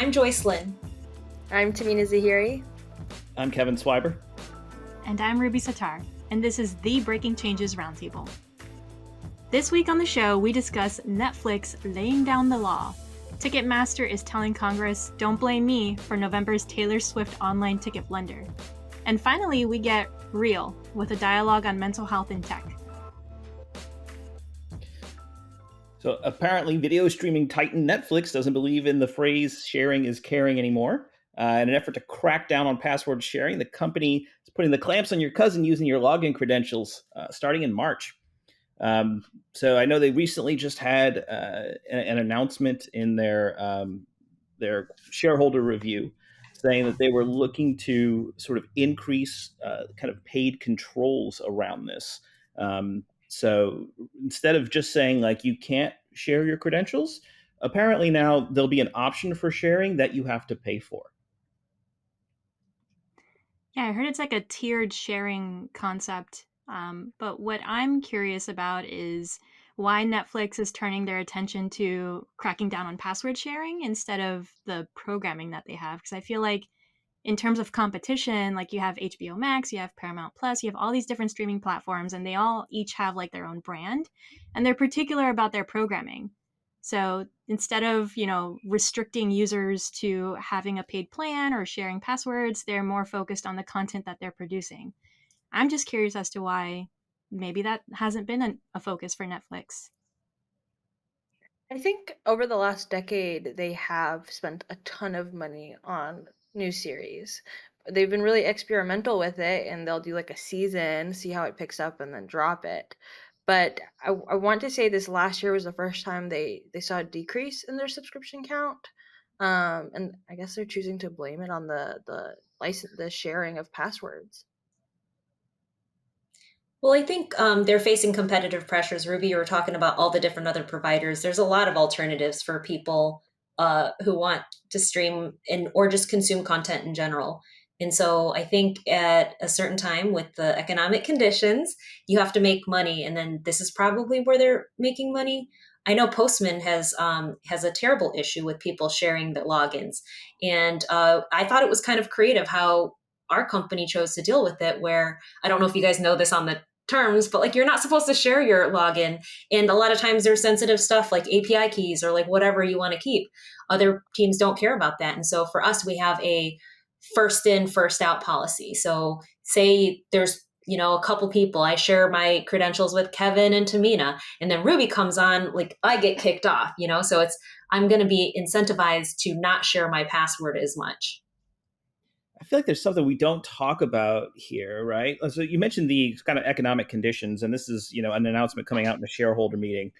I'm Joycelyn. I'm Tamina Zahiri. I'm Kevin Swiber. And I'm Ruby Sattar, and this is the Breaking Changes Roundtable. This week on the show, we discuss Netflix laying down the law. Ticketmaster is telling Congress, don't blame me for November's Taylor Swift online ticket blunder. And finally, we get real with a dialogue on mental health in tech. So apparently video streaming titan Netflix doesn't believe in the phrase sharing is caring anymore. In an effort to crack down on password sharing, the company is putting the clamps on your cousin using your login credentials starting in March. So I know they recently just had an announcement in their shareholder review saying that they were looking to sort of increase kind of paid controls around this. So instead of just saying like you can't share your credentials, apparently now there'll be an option for sharing that you have to pay for. Yeah, I heard it's like a tiered sharing concept. But what I'm curious about is why Netflix is turning their attention to cracking down on password sharing instead of the programming that they have. Because I feel like in terms of competition, like you have HBO Max, you have Paramount Plus, you have all these different streaming platforms, and they all each have like their own brand, and they're particular about their programming. So instead of, restricting users to having a paid plan or sharing passwords, they're more focused on the content that they're producing. I'm just curious as to why maybe that hasn't been a focus for Netflix. I think over the last decade, they have spent a ton of money on new series. They've been really experimental with it, and they'll do like a season, see how it picks up, and then drop it. But I want to say this last year was the first time they saw a decrease in their subscription count. And I guess they're choosing to blame it on the sharing of passwords. Well, I think they're facing competitive pressures. Ruby, you were talking about all the different other providers. There's a lot of alternatives for people who want to stream or just consume content in general. And so I think at a certain time with the economic conditions, you have to make money. And then this is probably where they're making money. I know Postman has a terrible issue with people sharing the logins. And I thought it was kind of creative how our company chose to deal with it, where I don't know if you guys know this on the terms, but like you're not supposed to share your login. And a lot of times there's sensitive stuff like API keys or like whatever you want to keep. Other teams don't care about that. And so for us, we have a first in, first out policy. So say there's a couple people, I share my credentials with Kevin and Tamina, and then Ruby comes on, like I get kicked off, so I'm going to be incentivized to not share my password as much. I feel like there's something we don't talk about here, right? So you mentioned the kind of economic conditions, and this is, an announcement coming out in the shareholder meeting.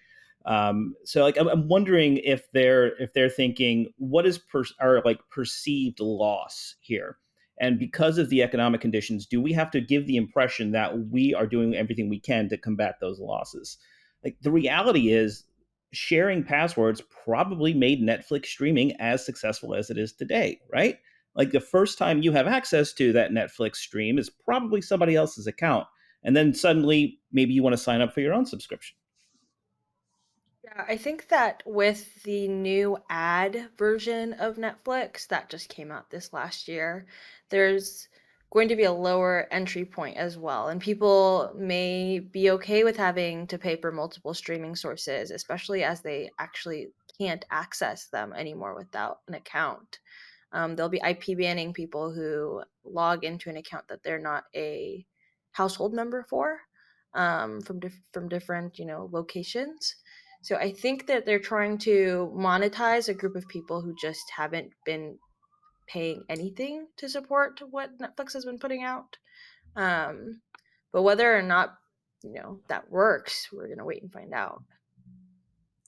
So like, I'm wondering if they're thinking what is our like perceived loss here, and because of the economic conditions, do we have to give the impression that we are doing everything we can to combat those losses? Like the reality is, sharing passwords probably made Netflix streaming as successful as it is today, right? Like the first time you have access to that Netflix stream is probably somebody else's account. And then suddenly maybe you want to sign up for your own subscription. Yeah, I think that with the new ad version of Netflix that just came out this last year, there's going to be a lower entry point as well. And people may be okay with having to pay for multiple streaming sources, especially as they actually can't access them anymore without an account. They'll be IP banning people who log into an account that they're not a household member for, from different locations. So I think that they're trying to monetize a group of people who just haven't been paying anything to support what Netflix has been putting out. But whether or not that works, we're gonna wait and find out.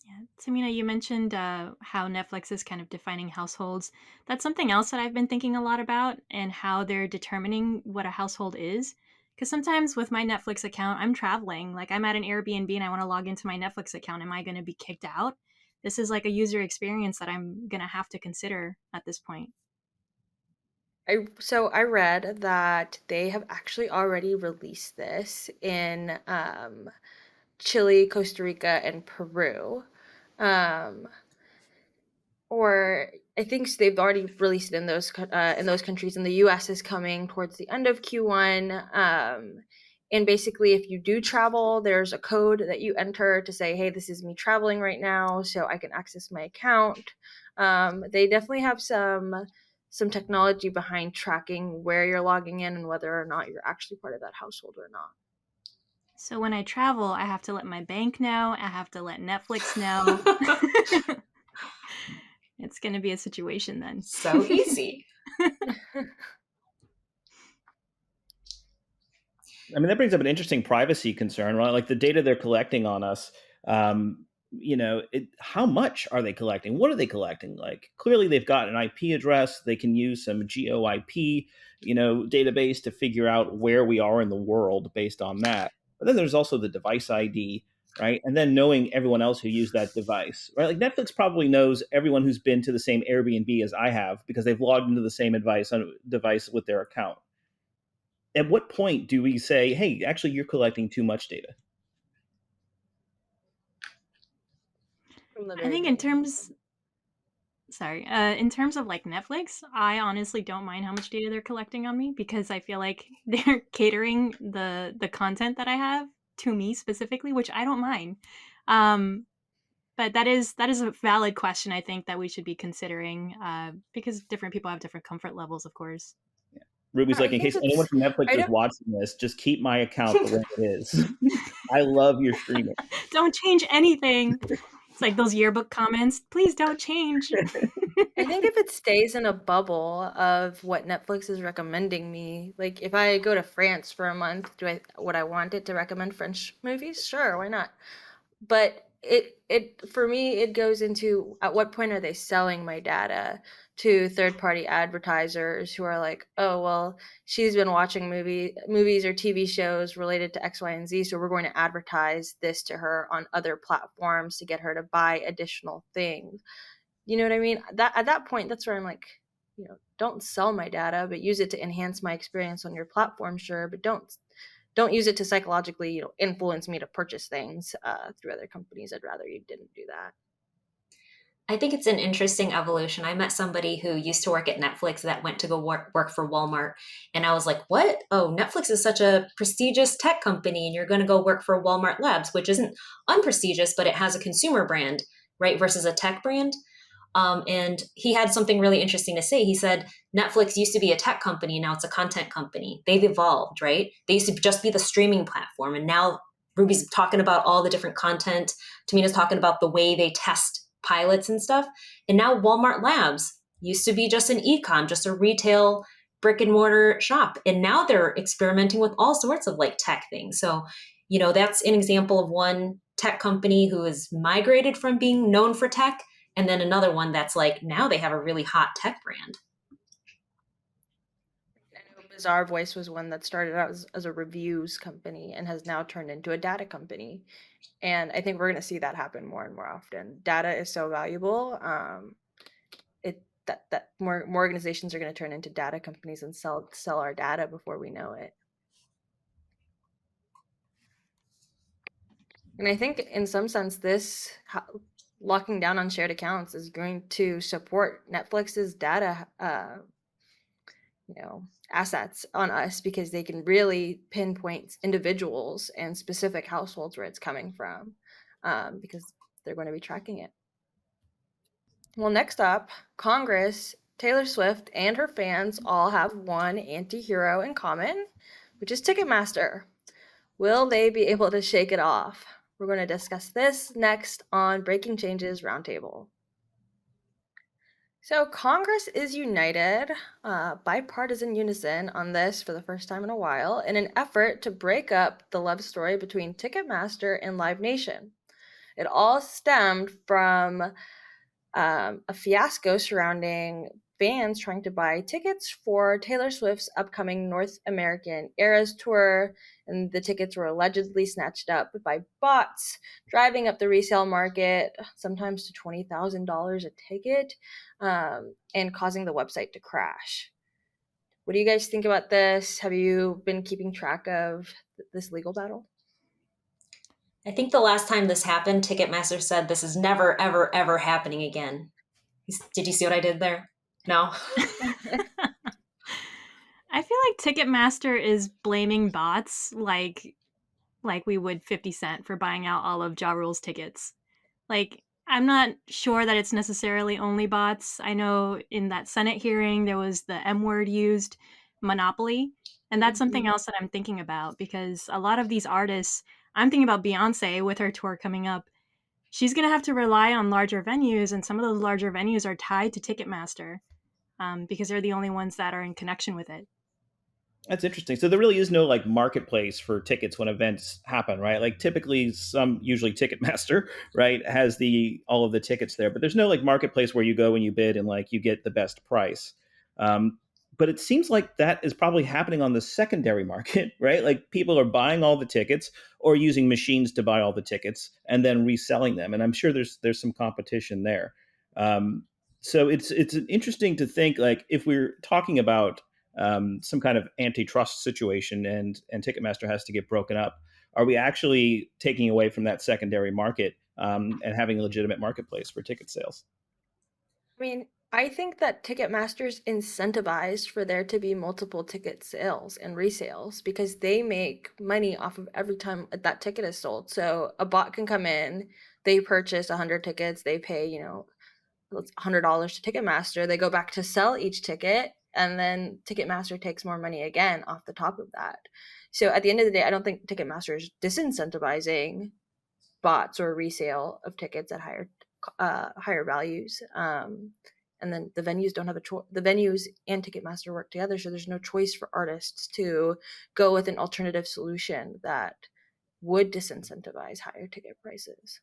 Yeah, Tamina, you mentioned how Netflix is kind of defining households. That's something else that I've been thinking a lot about, and how they're determining what a household is. Because sometimes with my Netflix account, I'm traveling. Like I'm at an Airbnb and I want to log into my Netflix account. Am I going to be kicked out? This is like a user experience that I'm going to have to consider at this point. I read that they have actually already released this in Chile, Costa Rica, and Peru. Um, or I think they've already released it in those countries, and the U.S. is coming towards the end of Q1. And basically, if you do travel, there's a code that you enter to say, "Hey, this is me traveling right now, so I can access my account." They definitely have some technology behind tracking where you're logging in and whether or not you're actually part of that household or not. So when I travel, I have to let my bank know, I have to let Netflix know. It's gonna be a situation then. So easy. I mean, that brings up an interesting privacy concern, right? Like the data they're collecting on us. How much are they collecting? What are they collecting? Like, clearly, they've got an IP address. They can use some GeoIP, database to figure out where we are in the world based on that. But then there's also the device ID, right? And then knowing everyone else who used that device, right? Like Netflix probably knows everyone who's been to the same Airbnb as I have because they've logged into the same device with their account. At what point do we say, hey, actually, you're collecting too much data? From the I very think in beginning. terms of like Netflix, I honestly don't mind how much data they're collecting on me because I feel like they're catering the content that I have to me specifically, which I don't mind. Um, but that is a valid question, I think, that we should be considering because different people have different comfort levels, of course. Ruby's I like, in think case anyone it's from Netflix I is don't watching this, just keep my account the way it is. I love your streaming. Don't change anything. It's like those yearbook comments. Please don't change. I think if it stays in a bubble of what Netflix is recommending me, like if I go to France for a month, would I want it to recommend French movies? Sure, why not? But it for me it goes into at what point are they selling my data to third party advertisers who are like, oh well, she's been watching movies or TV shows related to X, Y, and Z, so we're going to advertise this to her on other platforms to get her to buy additional things. You know what I mean? That at that point, that's where I'm like, don't sell my data, but use it to enhance my experience on your platform, sure, but don't use it to psychologically, influence me to purchase things through other companies. I'd rather you didn't do that. I think it's an interesting evolution. I met somebody who used to work at Netflix that went to go work for Walmart. And I was like, what? Oh, Netflix is such a prestigious tech company, and you're going to go work for Walmart Labs, which isn't unprestigious, but it has a consumer brand, right? Versus a tech brand. And he had something really interesting to say. He said, Netflix used to be a tech company, now it's a content company. They've evolved, right? They used to just be the streaming platform. And now Ruby's talking about all the different content. Tamina's talking about the way they test pilots and stuff. And now Walmart Labs used to be just an ecom, just a retail brick and mortar shop. And now they're experimenting with all sorts of like tech things. So, that's an example of one tech company who has migrated from being known for tech, and then another one that's like now they have a really hot tech brand. I know Bizarre Voice was one that started out as a reviews company and has now turned into a data company. And I think we're going to see that happen more and more often. Data is so valuable. That more organizations are going to turn into data companies and sell our data before we know it. And I think in some sense, locking down on shared accounts is going to support Netflix's data, assets on us, because they can really pinpoint individuals and specific households where it's coming from, because they're going to be tracking it. Well, next up, Congress, Taylor Swift, and her fans all have one anti-hero in common, which is Ticketmaster. Will they be able to shake it off? We're going to discuss this next on Breaking Changes Roundtable. So Congress is united, bipartisan unison on this for the first time in a while, in an effort to break up the love story between Ticketmaster and Live Nation. It all stemmed from a fiasco surrounding fans trying to buy tickets for Taylor Swift's upcoming North American Eras tour, and the tickets were allegedly snatched up by bots, driving up the resale market sometimes to $20,000 a ticket, and causing the website to crash. What do you guys think about this? Have you been keeping track of this legal battle? I think the last time this happened, Ticketmaster said this is never, ever, ever happening again. Did you see what I did there? No. I feel like Ticketmaster is blaming bots like we would 50 Cent for buying out all of Ja Rule's tickets. Like, I'm not sure that it's necessarily only bots. I know in that Senate hearing there was the M word used, monopoly, and that's something else that I'm thinking about because a lot of these artists, I'm thinking about Beyonce with her tour coming up. She's going to have to rely on larger venues, and some of those larger venues are tied to Ticketmaster because they're the only ones that are in connection with it. That's interesting. So there really is no like marketplace for tickets when events happen, right? Like typically usually Ticketmaster, right, has the all of the tickets there, but there's no like marketplace where you go and you bid and like you get the best price. Um, but it seems like that is probably happening on the secondary market, right? Like people are buying all the tickets or using machines to buy all the tickets and then reselling them. And I'm sure there's some competition there. So it's interesting to think like if we're talking about some kind of antitrust situation and Ticketmaster has to get broken up. Are we actually taking away from that secondary market and having a legitimate marketplace for ticket sales? I mean, I think that Ticketmaster's incentivized for there to be multiple ticket sales and resales because they make money off of every time that ticket is sold. So a bot can come in, they purchase 100 tickets, they pay, $100 to Ticketmaster, they go back to sell each ticket, and then Ticketmaster takes more money again off the top of that. So at the end of the day, I don't think Ticketmaster is disincentivizing bots or resale of tickets at higher values. And then the venues don't have a choice. The venues and Ticketmaster work together, so there's no choice for artists to go with an alternative solution that would disincentivize higher ticket prices.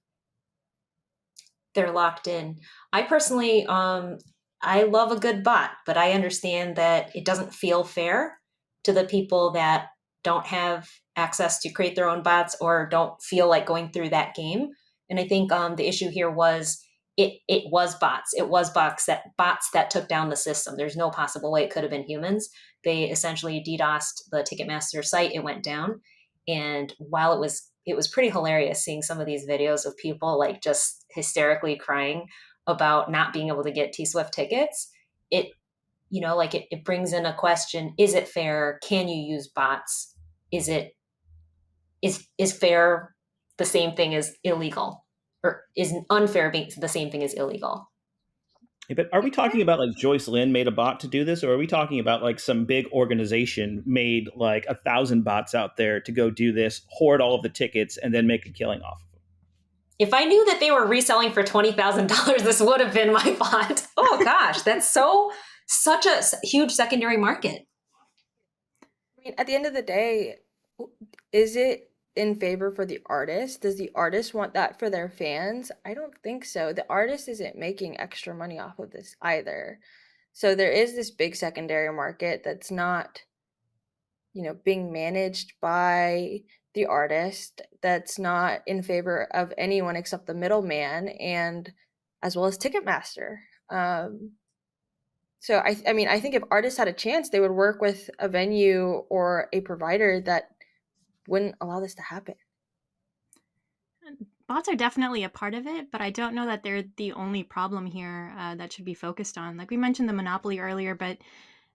They're locked in. I personally, I love a good bot, but I understand that it doesn't feel fair to the people that don't have access to create their own bots or don't feel like going through that game. And I think the issue here was it was bots. It was bots that took down the system. There's no possible way it could have been humans. They essentially DDoSed the Ticketmaster site. It went down, and while it was pretty hilarious seeing some of these videos of people like just hysterically crying about not being able to get T-Swift tickets. It like it brings in a question: is it fair? Can you use bots? Is fair the same thing as illegal, or is unfair being the same thing as illegal? Yeah, but are we talking about like Joyce Lynn made a bot to do this, or are we talking about like some big organization made like 1,000 bots out there to go do this, hoard all of the tickets, and then make a killing off of them? If I knew that they were reselling for $20,000, this would have been my bot. Oh gosh, that's such a huge secondary market. I mean, at the end of the day, is it in favor for the artist? Does the artist want that for their fans? I don't think so. The artist isn't making extra money off of this either. So there is this big secondary market that's not, being managed by the artist, that's not in favor of anyone except the middleman and as well as Ticketmaster. So I mean, I think if artists had a chance, they would work with a venue or a provider that wouldn't allow this to happen. Bots are definitely a part of it, but I don't know that they're the only problem here that should be focused on. Like we mentioned the monopoly earlier, but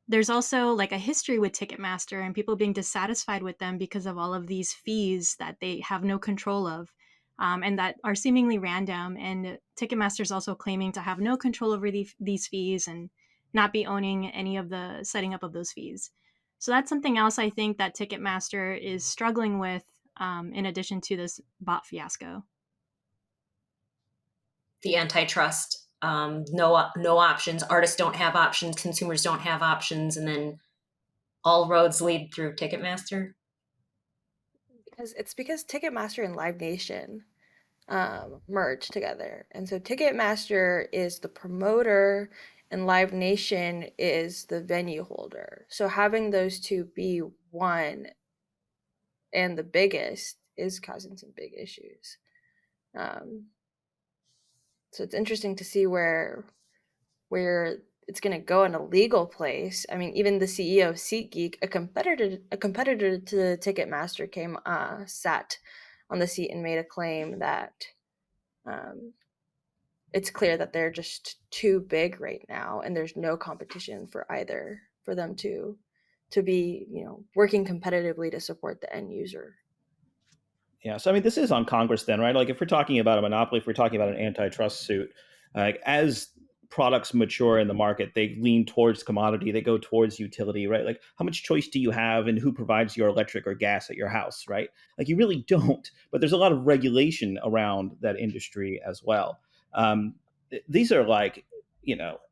there's also like a history with Ticketmaster and people being dissatisfied with them because of all of these fees that they have no control of and that are seemingly random. And Ticketmaster is also claiming to have no control over these fees and not be owning any of the setting up of those fees. So that's something else I think that Ticketmaster is struggling with in addition to this bot fiasco. The antitrust, no options. Artists don't have options. Consumers don't have options, and then all roads lead through Ticketmaster. Because Ticketmaster and Live Nation merged together, and so Ticketmaster is the promoter and Live Nation is the venue holder. So having those two be one and the biggest is causing some big issues. So it's interesting to see where it's going to go in a legal place. I mean, even the CEO of SeatGeek, a competitor to Ticketmaster, sat on the seat and made a claim that it's clear that they're just too big right now, and there's no competition for either for them to be, working competitively to support the end user. Yeah. So, I mean, this is on Congress then, right? Like, if we're talking about a monopoly, if we're talking about an antitrust suit, as products mature in the market, they lean towards commodity, they go towards utility, right? Like, how much choice do you have in who provides your electric or gas at your house, right? Like, you really don't. But there's a lot of regulation around that industry as well. These are like,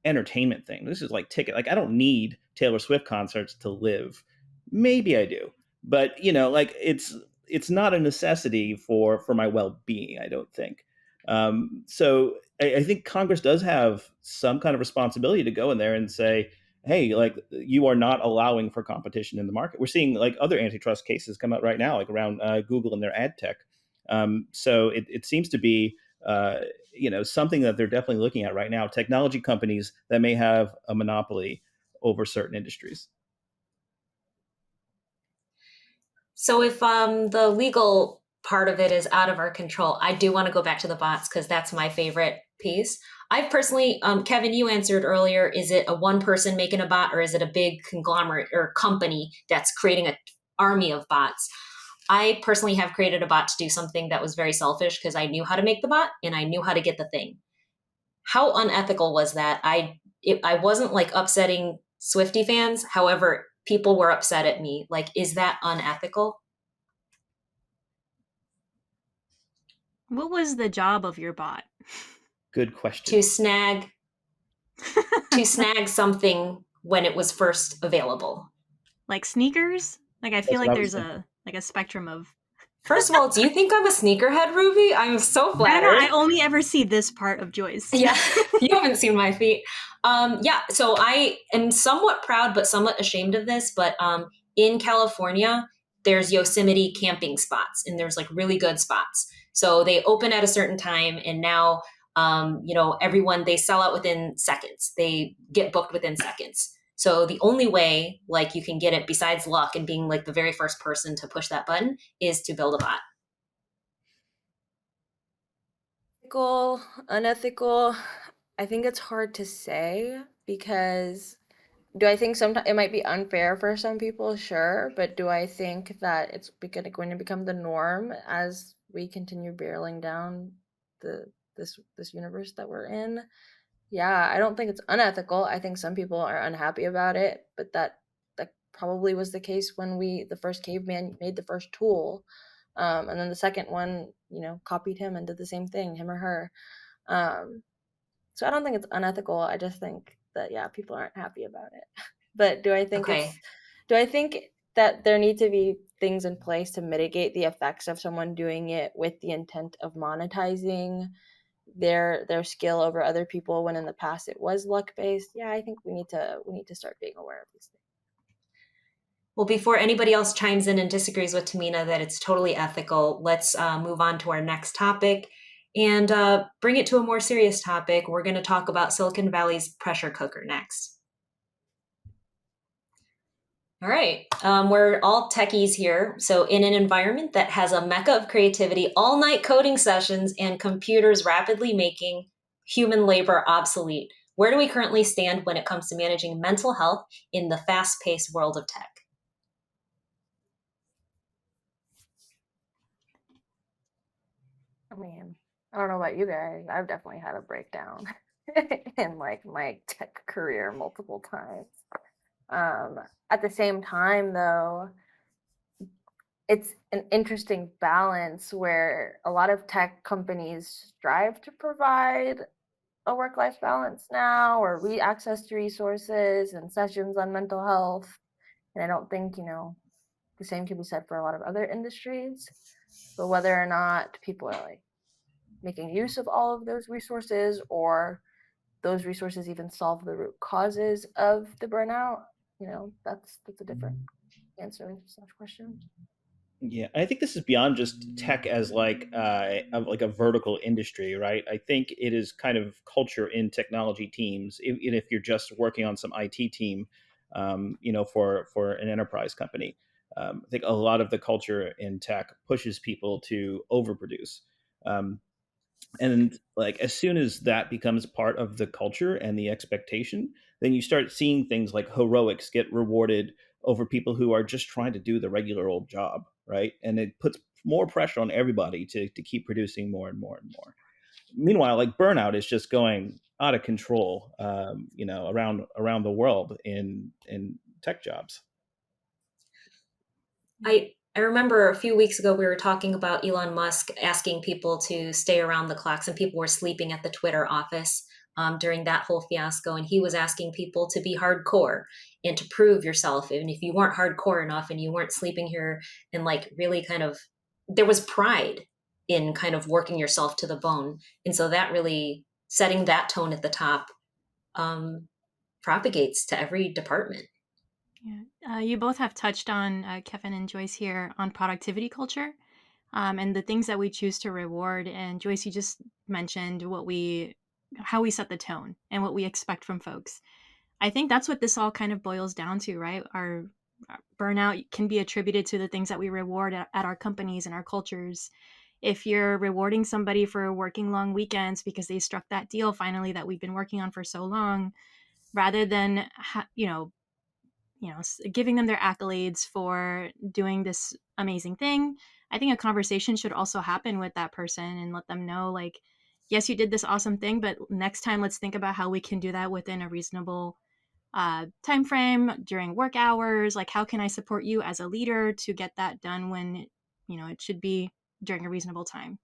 entertainment thing. This is like ticket. Like, I don't need Taylor Swift concerts to live. Maybe I do, but like it's not a necessity for my well-being, I don't think. So I think Congress does have some kind of responsibility to go in there and say, hey, like, you are not allowing for competition in the market. We're seeing like other antitrust cases come out right now, like around Google and their ad tech. So it seems to be something that they're definitely looking at right now, technology companies that may have a monopoly over certain industries. So if the legal part of it is out of our control, I do want to go back to the bots because that's my favorite piece. I've personally, Kevin, you answered earlier, is it a one person making a bot or is it a big conglomerate or company that's creating an army of bots? I personally have created a bot to do something that was very selfish because I knew how to make the bot and I knew how to get the thing. How unethical was that? I wasn't like upsetting Swifty fans. However, people were upset at me. Like, is that unethical? What was the job of your bot? Good question. To snag something when it was first available. Like sneakers? Like I feel That's what like I was there's thinking. a spectrum of. First of all, do you think I'm a sneakerhead, Ruby? I'm so I don't know. flattered. I only ever see this part of Joyce. Yeah, you haven't seen my feet. Yeah, so I am somewhat proud but somewhat ashamed of this, but in California, there's Yosemite camping spots and there's like really good spots. So they open at a certain time and now everyone, they sell out within seconds. They get booked within seconds. So the only way like you can get it besides luck and being like the very first person to push that button is to build a bot. Ethical, unethical, I think it's hard to say because do I think sometimes it might be unfair for some people? Sure, but do I think that it's going to become the norm as we continue barreling down this universe that we're in? Yeah, I don't think it's unethical. I think some people are unhappy about it, but that probably was the case when the first caveman made the first tool, and then the second one, copied him and did the same thing, him or her. Um, so I don't think it's unethical. I just think that yeah, people aren't happy about it. But Okay. do I think that there need to be things in place to mitigate the effects of someone doing it with the intent of monetizing their skill over other people when in the past it was luck based? Yeah, I think we need to start being aware of these things. Well, before anybody else chimes in and disagrees with Tamina that it's totally ethical, let's move on to our next topic and bring it to a more serious topic. We're going to talk about Silicon Valley's pressure cooker next. All right, we're all techies here. So, in an environment that has a mecca of creativity, all night coding sessions, and computers rapidly making human labor obsolete, where do we currently stand when it comes to managing mental health in the fast paced world of tech? I mean, I don't know about you guys. I've definitely had a breakdown in like my tech career multiple times. At the same time, though, it's an interesting balance where a lot of tech companies strive to provide a work-life balance now, or access to resources and sessions on mental health. And I don't think, the same can be said for a lot of other industries. But whether or not people are like making use of all of those resources, or those resources even solve the root causes of the burnout, that's a different answer slash question. Yeah, I think this is beyond just tech as like a vertical industry, right? I think it is kind of culture in technology teams. If you're just working on some IT team, for an enterprise company, I think a lot of the culture in tech pushes people to overproduce. Um, And like as soon as that becomes part of the culture and the expectation, then you start seeing things like heroics get rewarded over people who are just trying to do the regular old job, right? And it puts more pressure on everybody to keep producing more and more and more. Meanwhile, like burnout is just going out of control, around the world in tech jobs. I remember a few weeks ago we were talking about Elon Musk asking people to stay around the clock. Some people were sleeping at the Twitter office during that whole fiasco, and he was asking people to be hardcore and to prove yourself. And if you weren't hardcore enough and you weren't sleeping here and like really kind of, there was pride in kind of working yourself to the bone, and so that really setting that tone at the top um, propagates to every department. Yeah. You both have touched on, Kevin and Joyce here, on productivity culture, and the things that we choose to reward. And Joyce, you just mentioned how we set the tone and what we expect from folks. I think that's what this all kind of boils down to, right? Our burnout can be attributed to the things that we reward at our companies and our cultures. If you're rewarding somebody for working long weekends because they struck that deal finally that we've been working on for so long, rather than giving them their accolades for doing this amazing thing, I think a conversation should also happen with that person and let them know, like, yes, you did this awesome thing, but next time let's think about how we can do that within a reasonable time frame during work hours. Like, how can I support you as a leader to get that done when it should be during a reasonable time.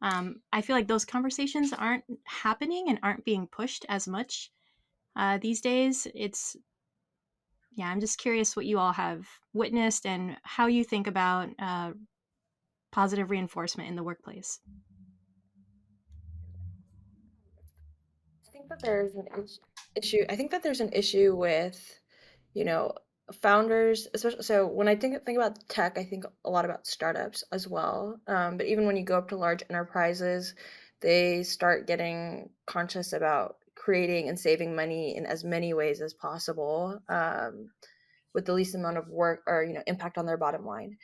I feel like those conversations aren't happening and aren't being pushed as much these days. Yeah, I'm just curious what you all have witnessed and how you think about positive reinforcement in the workplace. I think that there's an issue. I think that there's an issue with, you know, founders, especially. So when I think about tech, I think a lot about startups as well. But even when you go up to large enterprises, they start getting conscious about creating and saving money in as many ways as possible, with the least amount of work or impact on their bottom line.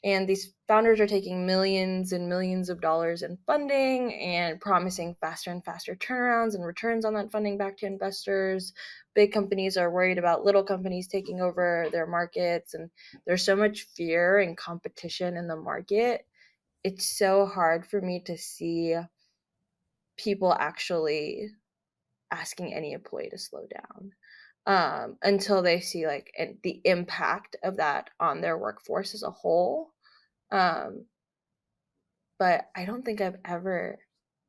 And these founders are taking millions and millions of dollars in funding and promising faster and faster turnarounds and returns on that funding back to investors. Big companies are worried about little companies taking over their markets, and there's so much fear and competition in the market. It's so hard for me to see people actually asking any employee to slow down, until they see like the impact of that on their workforce as a whole. Um, but I don't think I've ever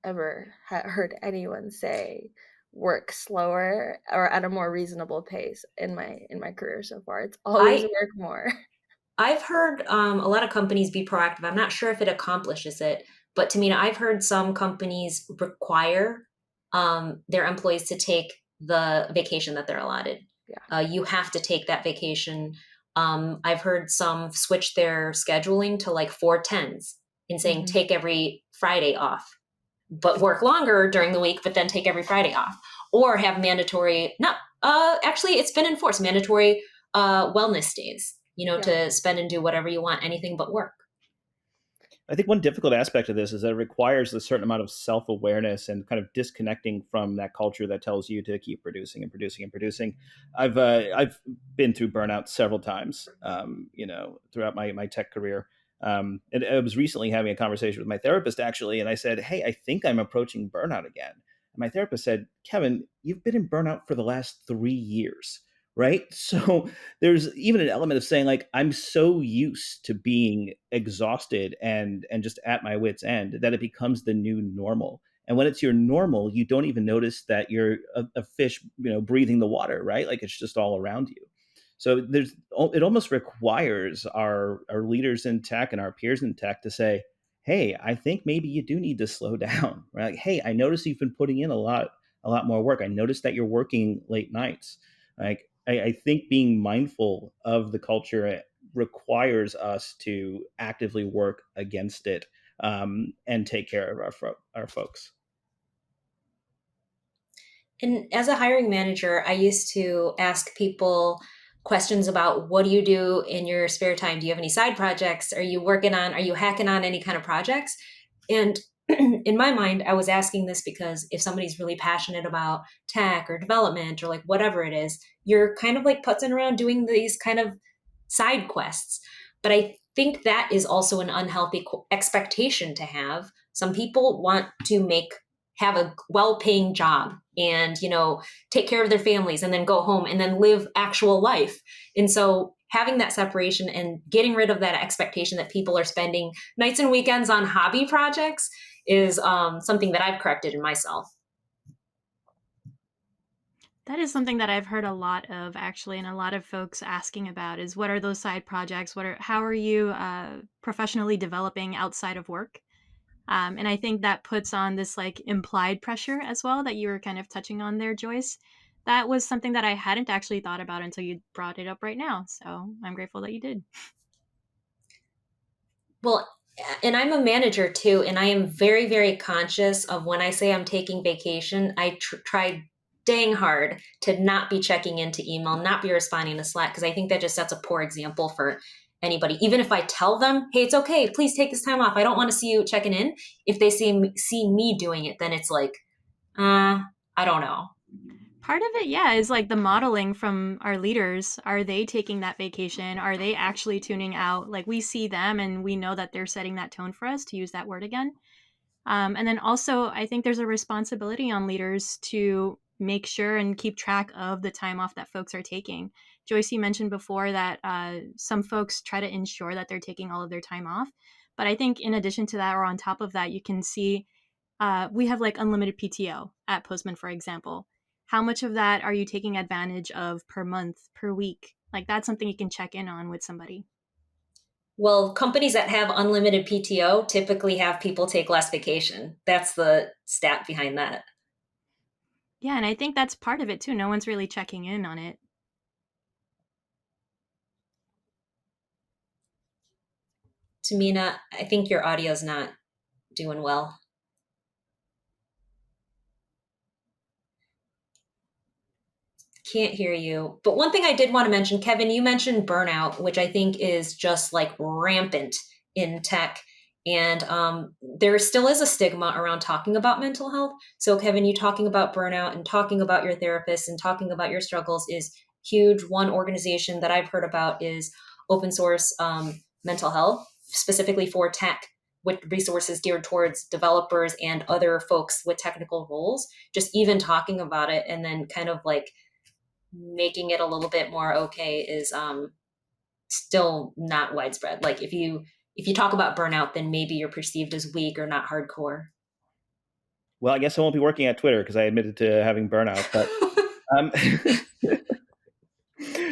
heard anyone say work slower or at a more reasonable pace in my career so far. It's always I work more. I've heard a lot of companies be proactive. I'm not sure if it accomplishes it, but to me, I've heard some companies require their employees to take the vacation that they're allotted. Yeah. You have to take that vacation. I've heard some switch their scheduling to like 4 10s and saying Hmm. take every Friday off, but work longer during the week, but then take every Friday off, or have mandatory. Not actually, it's been enforced mandatory wellness days. Yeah. To spend and do whatever you want, anything but work. I think one difficult aspect of this is that it requires a certain amount of self awareness and kind of disconnecting from that culture that tells you to keep producing and producing and producing. I've been through burnout several times, throughout my tech career. And I was recently having a conversation with my therapist actually, and I said, "Hey, I think I'm approaching burnout again." And my therapist said, "Kevin, you've been in burnout for the last 3 years." Right. So there's even an element of saying like I'm so used to being exhausted and just at my wits end that it becomes the new normal. And when it's your normal, you don't even notice that you're a fish, breathing the water, right? Like it's just all around you. So it almost requires our leaders in tech and our peers in tech to say, hey, I think maybe you do need to slow down, right? Like, hey, I notice you've been putting in a lot more work. I noticed that you're working late nights. Like I think being mindful of the culture requires us to actively work against it, and take care of our folks. And as a hiring manager, I used to ask people questions about what do you do in your spare time? Do you have any side projects? Are you hacking on any kind of projects? And in my mind, I was asking this because if somebody's really passionate about tech or development or like whatever it is, you're kind of like putzing around doing these kind of side quests. But I think that is also an unhealthy expectation to have. Some people want to have a well-paying job and, take care of their families and then go home and then live actual life. And so having that separation and getting rid of that expectation that people are spending nights and weekends on hobby projects is something that I've corrected in myself. That is something that I've heard a lot of actually, and a lot of folks asking about is what are those side projects? How are you professionally developing outside of work? And I think that puts on this like implied pressure as well that you were kind of touching on there, Joyce. That was something that I hadn't actually thought about until you brought it up right now. So I'm grateful that you did. Well, and I'm a manager too, and I am very, very conscious of when I say I'm taking vacation, I try dang hard to not be checking into email, not be responding to Slack, because I think that just sets a poor example for anybody. Even if I tell them, hey, it's okay, please take this time off. I don't want to see you checking in. If they see me doing it, then it's like, I don't know. Part of it, yeah, is like the modeling from our leaders. Are they taking that vacation? Are they actually tuning out? Like we see them and we know that they're setting that tone for us, to use that word again. And then also, I think there's a responsibility on leaders to make sure and keep track of the time off that folks are taking. Joyce, you mentioned before that some folks try to ensure that they're taking all of their time off. But I think in addition to that, or on top of that, you can see we have like unlimited PTO at Postman, for example. How much of that are you taking advantage of per month, per week? Like that's something you can check in on with somebody. Well, companies that have unlimited PTO typically have people take less vacation. That's the stat behind that. Yeah, and I think that's part of it too. No one's really checking in on it. Tamina, I think your audio's not doing well. Can't hear you. But one thing I did want to mention, Kevin, you mentioned burnout, which I think is just like rampant in tech. And there still is a stigma around talking about mental health. So, Kevin, you talking about burnout and talking about your therapist and talking about your struggles is huge. One organization that I've heard about is open source mental health, specifically for tech, with resources geared towards developers and other folks with technical roles. Just even talking about it and then kind of like making it a little bit more okay is still not widespread. Like if you talk about burnout, then maybe you're perceived as weak or not hardcore. Well, I guess I won't be working at Twitter because I admitted to having burnout. But um,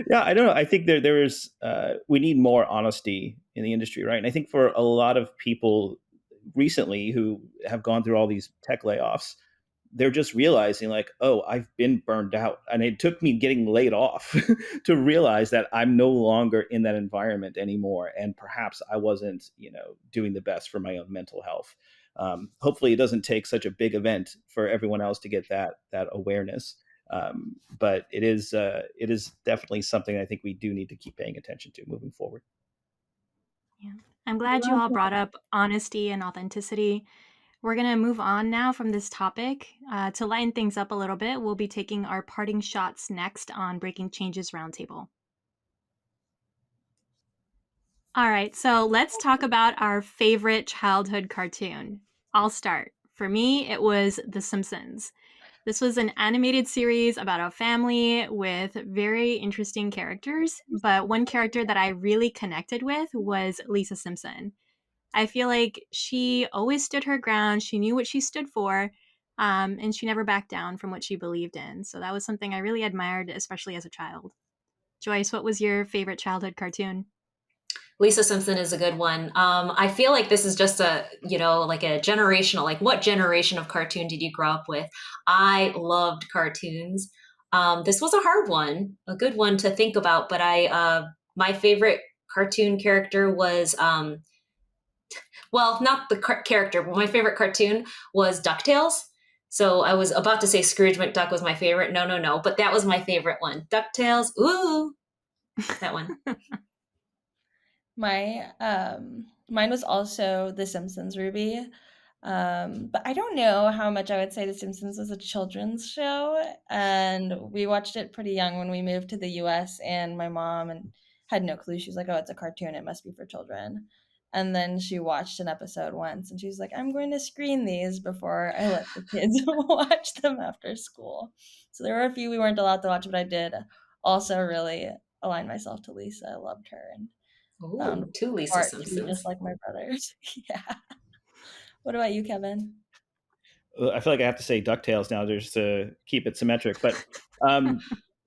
yeah, I don't know. I think there is we need more honesty in the industry, right? And I think for a lot of people recently who have gone through all these tech layoffs, they're just realizing like, oh, I've been burned out. And it took me getting laid off to realize that I'm no longer in that environment anymore. And perhaps I wasn't, doing the best for my own mental health. Hopefully it doesn't take such a big event for everyone else to get that awareness. But it is definitely something I think we do need to keep paying attention to moving forward. Yeah. I'm glad you all brought up honesty and authenticity. We're going to move on now from this topic. To lighten things up a little bit, we'll be taking our parting shots next on Breaking Changes Roundtable. All right, so let's talk about our favorite childhood cartoon. I'll start. For me, it was The Simpsons. This was an animated series about a family with very interesting characters, but one character that I really connected with was Lisa Simpson. I feel like she always stood her ground. She knew what she stood for, and she never backed down from what she believed in. So that was something I really admired, especially as a child. Joyce, what was your favorite childhood cartoon? Lisa Simpson is a good one. I feel like this is just like a generational, like what generation of cartoon did you grow up with? I loved cartoons. This was a hard one, a good one to think about, but my favorite cartoon character was, well, not the character, but my favorite cartoon was DuckTales. So I was about to say Scrooge McDuck was my favorite. No, no, no, but that was my favorite one. DuckTales. Ooh, that one. Mine was also The Simpsons, Ruby. But I don't know how much I would say The Simpsons was a children's show. And we watched it pretty young when we moved to the US, and my mom had no clue. She was like, oh, it's a cartoon. It must be for children. And then she watched an episode once, and she was like, I'm going to screen these before I let the kids watch them after school. So there were a few we weren't allowed to watch, but I did also really align myself to Lisa. I loved her and found Ooh, two Lisa Bart to be Simpsons. just like my brothers. Yeah. What about you, Kevin? I feel like I have to say DuckTales now just to keep it symmetric. But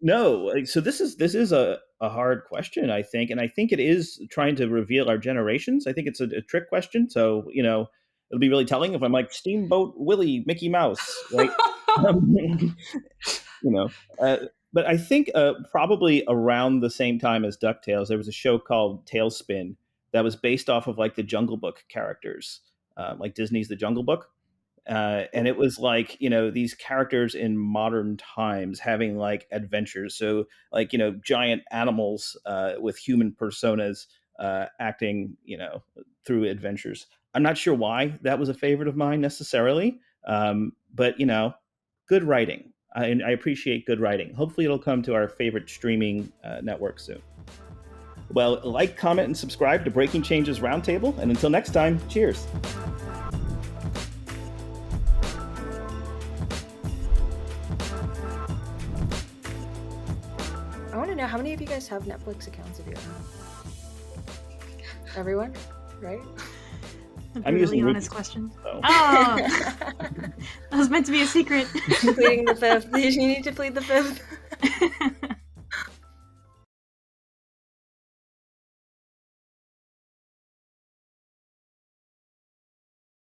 no, so this is a hard question, I think, and I think it is trying to reveal our generations. I think it's a trick question. So it'll be really telling if I'm like Steamboat Willie, Mickey Mouse, right? you know, but I think probably around the same time as DuckTales, there was a show called Tailspin that was based off of like the Jungle Book characters, like Disney's The Jungle Book. And it was like these characters in modern times having like adventures, so like giant animals with human personas acting through adventures. I'm not sure why that was a favorite of mine necessarily, but good writing. I appreciate good writing. Hopefully it'll come to our favorite streaming network soon. Well, like, comment, and subscribe to Breaking Changes Roundtable, and until next time, cheers. I want to know, how many of you guys have Netflix accounts of your own? Everyone, right? A really honest question. So. Oh, that was meant to be a secret. Pleading the fifth. You need to plead the fifth.